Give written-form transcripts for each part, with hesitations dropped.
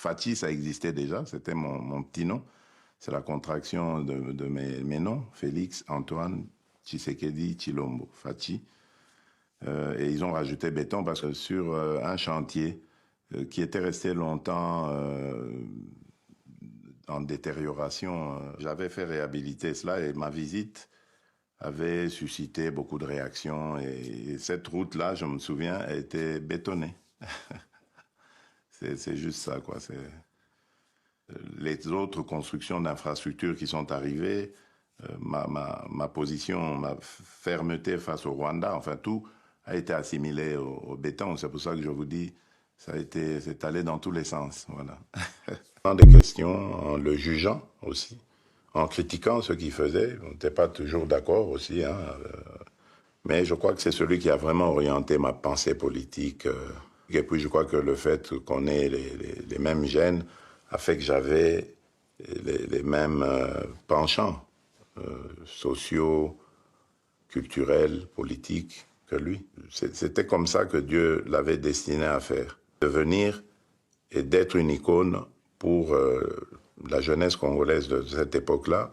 Fachi, ça existait déjà, c'était mon petit nom. C'est la contraction de mes noms, Félix, Antoine, Tshisekedi, Tshilombo, Fachi. Et ils ont rajouté béton parce que sur un chantier qui était resté longtemps en détérioration, j'avais fait réhabiliter cela et ma visite avait suscité beaucoup de réactions. Et cette route-là, je me souviens, a été bétonnée. C'est juste ça, quoi. Les autres constructions d'infrastructures qui sont arrivées, ma position, ma fermeté face au Rwanda, enfin tout a été assimilé au béton. C'est pour ça que je vous dis, c'est allé dans tous les sens. Voilà. Dans des questions, en le jugeant aussi, en critiquant ce qu'il faisait. On n'était pas toujours d'accord aussi, hein, mais je crois que c'est celui qui a vraiment orienté ma pensée politique. Et puis je crois que le fait qu'on ait les mêmes gènes a fait que j'avais les mêmes penchants sociaux, culturels, politiques que lui. C'était comme ça que Dieu l'avait destiné à faire. De venir et d'être une icône pour la jeunesse congolaise de cette époque-là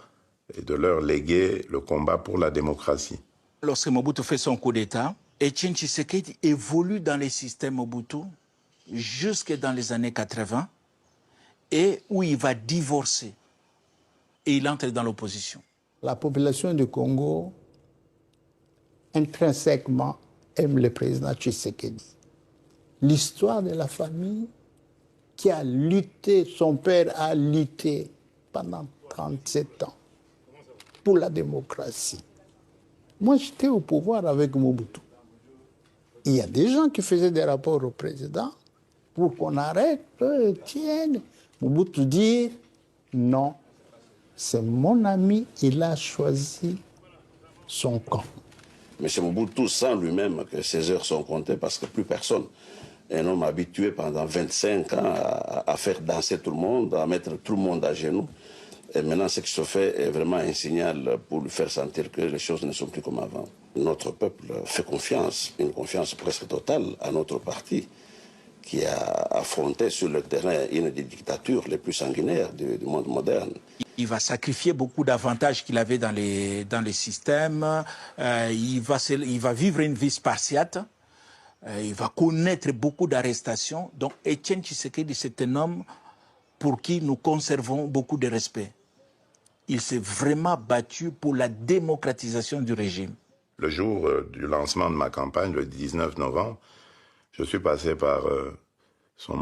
et de leur léguer le combat pour la démocratie. Lorsque Mobutu fait son coup d'État, Etienne Tshisekedi évolue dans les systèmes Mobutu jusque dans les années 80 et où il va divorcer et il entre dans l'opposition. La population du Congo intrinsèquement aime le président Tshisekedi. L'histoire de la famille qui a lutté, son père a lutté pendant 37 ans pour la démocratie. Moi, j'étais au pouvoir avec Mobutu. Il y a des gens qui faisaient des rapports au président pour qu'on arrête, tienne. Mobutu dit non, c'est mon ami, il a choisi son camp. M. Mobutu sent lui-même que ses heures sont comptées parce que plus personne, un homme habitué pendant 25 ans à faire danser tout le monde, à mettre tout le monde à genoux. Et maintenant, ce qui se fait est vraiment un signal pour lui faire sentir que les choses ne sont plus comme avant. Notre peuple fait confiance, une confiance presque totale à notre parti, qui a affronté sur le terrain une des dictatures les plus sanguinaires du monde moderne. Il va sacrifier beaucoup d'avantages qu'il avait dans les systèmes. Il va vivre une vie spartiate. Il va connaître beaucoup d'arrestations. Donc, Etienne Tshisekedi, c'est un homme pour qui nous conservons beaucoup de respect. Il s'est vraiment battu pour la démocratisation du régime. Le jour du lancement de ma campagne, le 19 novembre, je suis passé par son